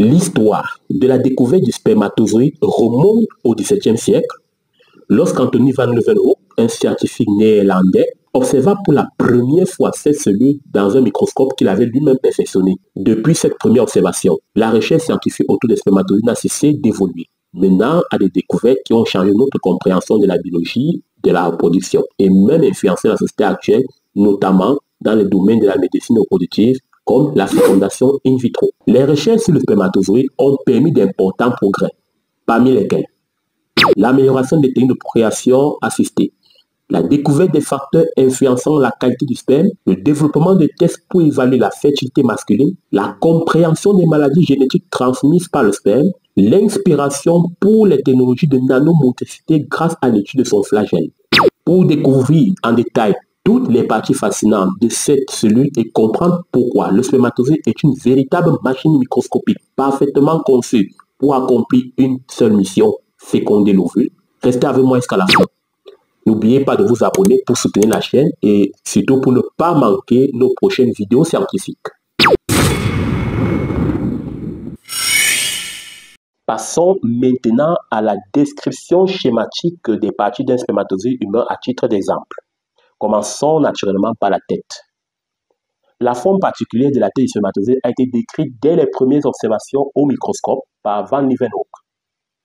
L'histoire de la découverte du spermatozoïde remonte au XVIIe siècle, lorsqu'Anthony van Leeuwenhoek, un scientifique néerlandais, observa pour la première fois cette cellule dans un microscope qu'il avait lui-même perfectionné. Depuis cette première observation, la recherche scientifique autour des spermatozoïdes n'a cessé d'évoluer, menant à des découvertes qui ont changé notre compréhension de la biologie de la reproduction et même influencé la société actuelle, notamment dans le domaine de la médecine reproductive, comme la fécondation in vitro. Les recherches sur le spermatozoïde ont permis d'importants progrès, parmi lesquels l'amélioration des techniques de procréation assistée, la découverte des facteurs influençant la qualité du sperme, le développement de tests pour évaluer la fertilité masculine, la compréhension des maladies génétiques transmises par le sperme, l'inspiration pour les technologies de nanomotricité grâce à l'étude de son flagelle. Pour découvrir en détail toutes les parties fascinantes de cette cellule et comprendre pourquoi le spermatozoïde est une véritable machine microscopique parfaitement conçue pour accomplir une seule mission, féconder l'ovule, restez avec moi jusqu'à la fin. N'oubliez pas de vous abonner pour soutenir la chaîne et surtout pour ne pas manquer nos prochaines vidéos scientifiques. Passons maintenant à la description schématique des parties d'un spermatozoïde humain à titre d'exemple. Commençons naturellement par la tête. La forme particulière de la tête du spermatozoïde a été décrite dès les premières observations au microscope par van Leeuwenhoek.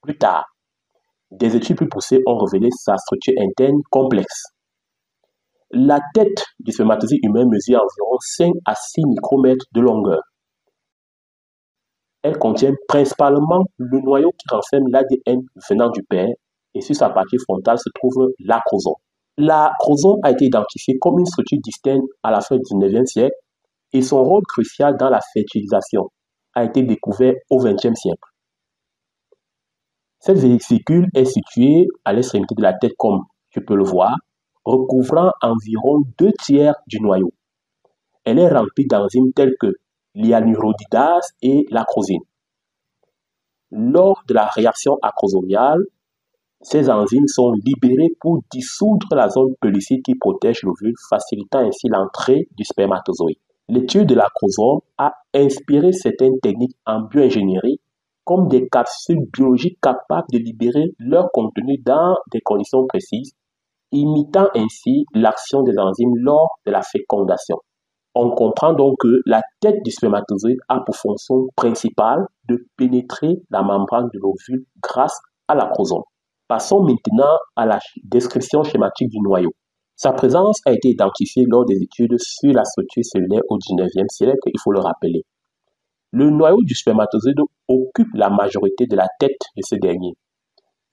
Plus tard, des études plus poussées ont révélé sa structure interne complexe. La tête du spermatozoïde humain mesure environ 5 à 6 micromètres de longueur. Elle contient principalement le noyau qui renferme l'ADN venant du père et sur sa partie frontale se trouve l'acrosome. L'acrosome a été identifié comme une structure distincte à la fin du 19e siècle et son rôle crucial dans la fertilisation a été découvert au XXe siècle. Cette vésicule est située à l'extrémité de la tête comme tu peux le voir, recouvrant environ 2/3 du noyau. Elle est remplie d'enzymes telles que l'hyaluronidase et l'acrosine. Lors de la réaction acrosomiale, ces enzymes sont libérées pour dissoudre la zone pellucide qui protège l'ovule, facilitant ainsi l'entrée du spermatozoïde. L'étude de l'acrosome a inspiré certaines techniques en bioingénierie, comme des capsules biologiques capables de libérer leur contenu dans des conditions précises, imitant ainsi l'action des enzymes lors de la fécondation. On comprend donc que la tête du spermatozoïde a pour fonction principale de pénétrer la membrane de l'ovule grâce à l'acrosome. Passons maintenant à la description schématique du noyau. Sa présence a été identifiée lors des études sur la structure cellulaire au XIXe siècle, il faut le rappeler. Le noyau du spermatozoïde occupe la majorité de la tête de ce dernier.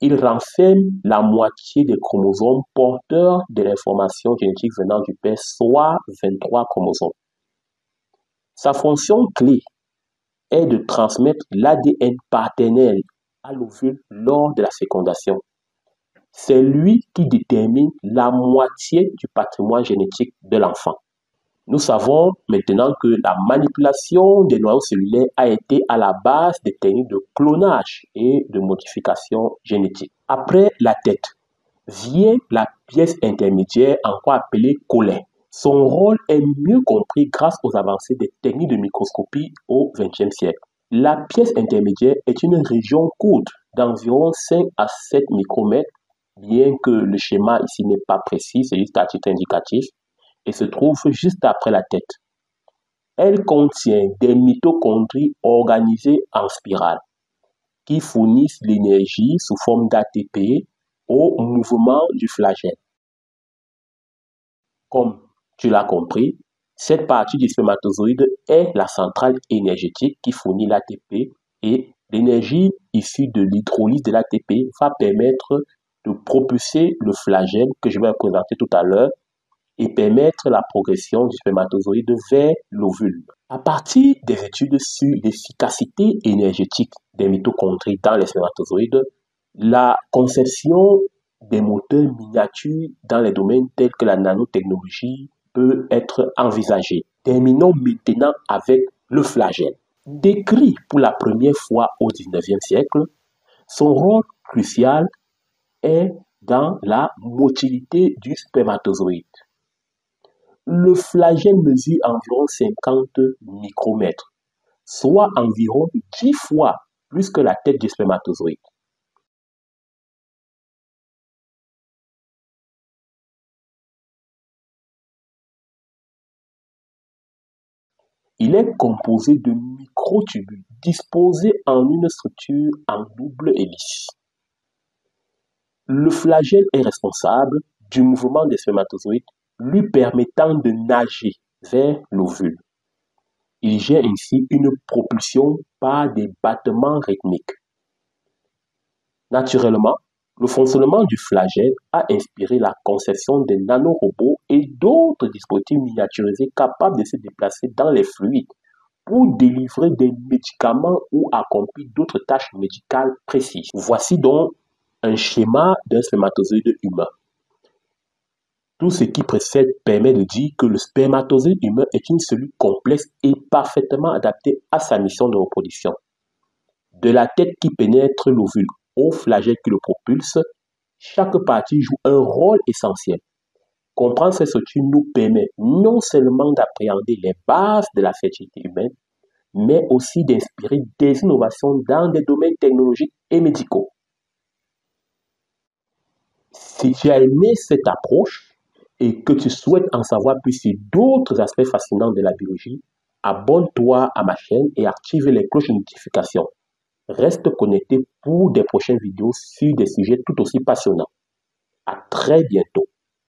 Il renferme la moitié des chromosomes porteurs de l'information génétique venant du père, soit 23 chromosomes. Sa fonction clé est de transmettre l'ADN paternel à l'ovule lors de la fécondation. C'est lui qui détermine la moitié du patrimoine génétique de l'enfant. Nous savons maintenant que la manipulation des noyaux cellulaires a été à la base des techniques de clonage et de modification génétique. Après la tête, vient la pièce intermédiaire, encore appelée collet. Son rôle est mieux compris grâce aux avancées des techniques de microscopie au XXe siècle. La pièce intermédiaire est une région courte d'environ 5 à 7 micromètres, bien que le schéma ici n'est pas précis, c'est juste à titre indicatif, et se trouve juste après la tête. Elle contient des mitochondries organisées en spirale qui fournissent l'énergie sous forme d'ATP au mouvement du flagelle. Comme tu l'as compris, cette partie du spermatozoïde est la centrale énergétique qui fournit l'ATP et l'énergie issue de l'hydrolyse de l'ATP va permettre de propulser le flagelle que je vais présenter tout à l'heure et permettre la progression du spermatozoïde vers l'ovule. À partir des études sur l'efficacité énergétique des mitochondries dans les spermatozoïdes, la conception des moteurs miniatures dans les domaines tels que la nanotechnologie peut être envisagée. Terminons maintenant avec le flagelle. Décrit pour la première fois au XIXe siècle, son rôle crucial est dans la motilité du spermatozoïde. Le flagelle mesure environ 50 micromètres, soit environ 10 fois plus que la tête du spermatozoïde. Il est composé de microtubules disposés en une structure en double hélice. Le flagelle est responsable du mouvement des spermatozoïdes lui permettant de nager vers l'ovule. Il gère ainsi une propulsion par des battements rythmiques. Naturellement, le fonctionnement du flagelle a inspiré la conception des nanorobots et d'autres dispositifs miniaturisés capables de se déplacer dans les fluides pour délivrer des médicaments ou accomplir d'autres tâches médicales précises. Voici donc un schéma d'un spermatozoïde humain. Tout ce qui précède permet de dire que le spermatozoïde humain est une cellule complexe et parfaitement adaptée à sa mission de reproduction. De la tête qui pénètre l'ovule au flagelle qui le propulse, chaque partie joue un rôle essentiel. Comprendre ces structures nous permet non seulement d'appréhender les bases de la fertilité humaine, mais aussi d'inspirer des innovations dans des domaines technologiques et médicaux. Si tu as aimé cette approche et que tu souhaites en savoir plus sur d'autres aspects fascinants de la biologie, abonne-toi à ma chaîne et active les cloches de notification. Reste connecté pour des prochaines vidéos sur des sujets tout aussi passionnants. À très bientôt.